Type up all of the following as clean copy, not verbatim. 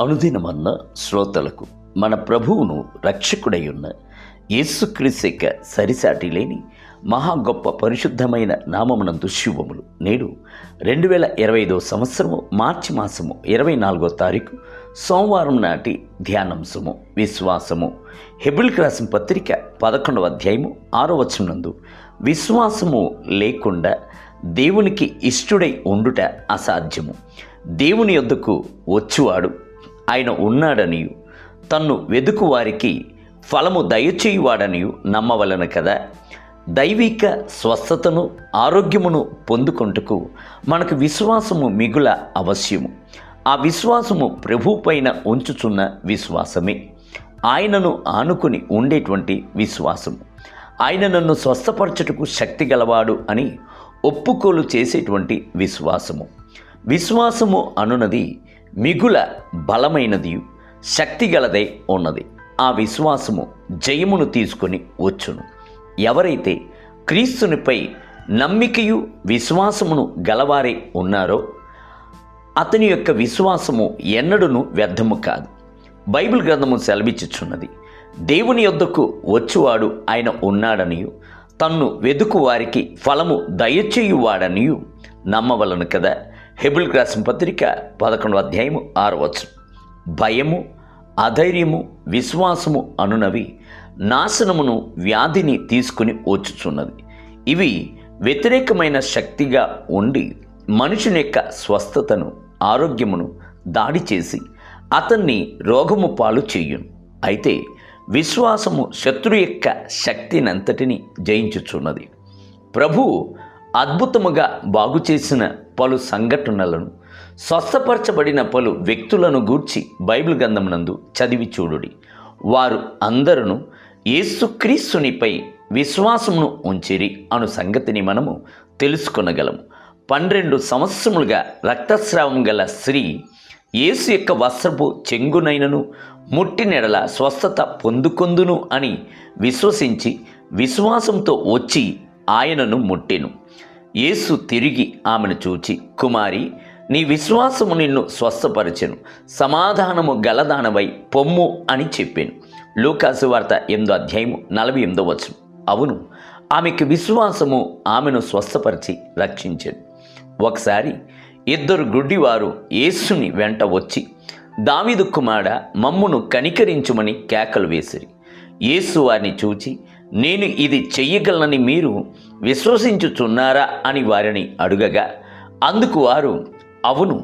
అనుదినమన్న శ్రోతలకు మన ప్రభువును రక్షకుడై ఉన్న యేసుక్రీస్తు యొక్క సరిసాటి లేని మహా గొప్ప పరిశుద్ధమైన నామమునందు శుభములు. నేడు 2025 సంవత్సరము మార్చి మాసము 24వ తారీఖు సోమవారం నాటి ధ్యానాంశము విశ్వాసము. హెబ్రీయులకు రాసిన పత్రిక 11వ అధ్యాయము 6వ వచనం నందు విశ్వాసము లేకుండా దేవునికి ఇష్టుడై ఉండుట అసాధ్యము. దేవుని యొద్దకు వచ్చువాడు ఆయన ఉన్నాడనియు తన్ను వెదుకు వారికి ఫలము దయచేయువాడనియు నమ్మవలెను కదా. దైవిక స్వస్థతను ఆరోగ్యమును పొందుకొంటకు మనకు విశ్వాసము మిగుల అవశ్యము. ఆ విశ్వాసము ప్రభు పైన ఉంచుచున్న విశ్వాసమే, ఆయనను ఆనుకుని ఉండేటువంటి విశ్వాసము, ఆయన నన్ను స్వస్థపరచుటకు శక్తి గలవాడు అని ఒప్పుకోలు చేసేటువంటి విశ్వాసము. విశ్వాసము అనున్నది మిగుల బలమైనది, శక్తి గలదై ఉన్నది. ఆ విశ్వాసము జయమును తీసుకొని వచ్చును. ఎవరైతే క్రీస్తునిపై నమ్మికయు విశ్వాసమును గలవారై ఉన్నారో అతని యొక్క విశ్వాసము ఎన్నడూను వ్యర్థము కాదు. బైబిల్ గ్రంథము సెలవిచ్చుచున్నది, దేవుని యొద్దకు వచ్చువాడు ఆయన ఉన్నాడనియు తన్ను వెదుకు వారికి ఫలము దయచేయువాడనియు నమ్మవలను కదా. హెబ్రీయులకు రాసిన పత్రిక 11వ అధ్యాయము 6వ వచనం. భయము, అధైర్యము, విశ్వాసము అనునవి నాశనమును, వ్యాధిని తీసుకుని వచ్చుచున్నది. ఇవి వ్యతిరేకమైన శక్తిగా ఉండి మనుషుని యొక్క స్వస్థతను, ఆరోగ్యమును దాడి చేసి అతన్ని రోగము పాలు చేయును. అయితే విశ్వాసము శత్రు యొక్క శక్తినంతటిని జయించుచున్నది. ప్రభువు అద్భుతముగా బాగు చేసిన పలు సంఘటనలను, స్వస్థపరచబడిన పలు వ్యక్తులను గూర్చి బైబిల్ గ్రంథమునందు చదివి చూడుడి. వారు అందరూ యేసుక్రీస్తునిపై విశ్వాసమును ఉంచిరి అను సంగతిని మనము తెలుసుకొనగలము. 12 సంవత్సరములుగా రక్తస్రావం గల స్త్రీ యేసు యొక్క వస్త్రపు చెంగునైనను ముట్టినెడల స్వస్థత పొందుకొందును అని విశ్వసించి విశ్వాసంతో వచ్చి ఆయనను ముట్టెను. యేసు తిరిగి ఆమెను చూచి, కుమారి, నీ విశ్వాసము నిన్ను స్వస్థపరచెను, సమాధానము గలదానవై పొమ్ము అని చెప్పాను. లూకాసు వార్త 8వ అధ్యాయము 48వ వచనం. అవును, ఆమెకు విశ్వాసము ఆమెను స్వస్థపరిచి రక్షించాడు. ఒకసారి 2 గుడ్డివారు యేసుని వెంట వచ్చి, దావీదు కుమారుడా, మమ్మును కనికరించుమని కేకలు వేసిరి. యేసు వారిని చూచి, నేను ఇది చెయ్యగలనని మీరు విశ్వసించుచున్నారా అని వారిని అడుగగా, అందుకు వారు, అవును,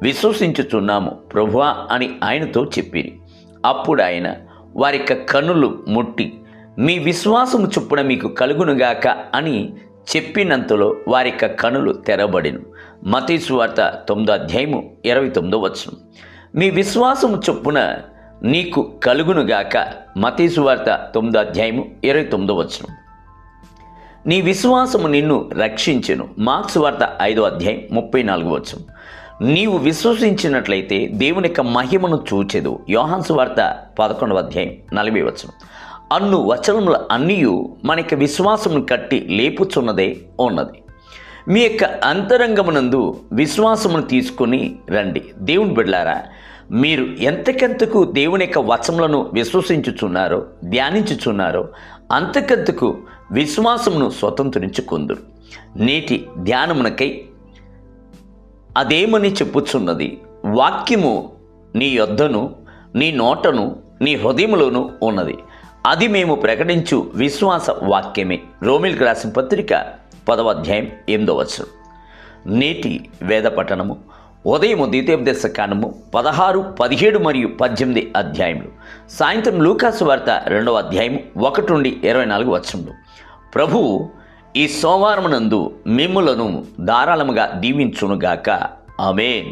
విశ్వసించుచున్నాము ప్రభువా అని ఆయనతో చెప్పిరి. అప్పుడు ఆయన వారి కన్నులు ముట్టి, మీ విశ్వాసము చొప్పున మీకు కలుగునుగాక అని చెప్పినంతలో వారి కన్నులు తెరబడెను. మత్తయి సువార్త 9వ అధ్యాయము 29వ వచనం. మీ విశ్వాసము చొప్పున నీకు కలుగునుగాక. మత్తయి సువార్త 9వ అధ్యాయము 29వ వచనం. నీ విశ్వాసము నిన్ను రక్షించెను. మార్కు సువార్త 5వ అధ్యాయం 34వ వచనం. నీవు విశ్వసించినట్లయితే దేవుని యొక్క మహిమను చూచెదు. యోహాను సువార్త 11వ అధ్యాయం 40వ వచనం. అన్ను వచనముల అన్నీయు మనకి విశ్వాసమును కట్టి లేపుచున్నదే ఉన్నది. మీ యొక్క అంతరంగమునందు విశ్వాసమును తీసుకొని రండి. దేవుని బిడ్డలారా, మీరు ఎంతకంతకు దేవుని యొక్క వచనములను విశ్వసించుచున్నారో, ధ్యానించుచున్నారో అంతకంతకు విశ్వాసమును స్వతంత్రించుకొందురు. నేటి ధ్యానమునకై అదేమని చెప్పుచున్నది, వాక్యము నీ యొద్దను, నీ నోటను, నీ హృదయములోను ఉన్నది. అది మేము ప్రకటించు విశ్వాస వాక్యమే. రోమీయులకు రాసిన పత్రిక 10వ అధ్యాయం 8వ వచనం. నేటి వేద పఠనము ఉదయము ద్వితీయోపదేశ కాండము 16, 17 మరియు 18 అధ్యాయములు. సాయంత్రం లూకాసు వార్త 2వ అధ్యాయము 1 నుండి 24 వచనములు. ప్రభువు ఈ సోమవారమునందు మిమ్ములను ధారాళముగా దీవించునుగాక. ఆమేన్.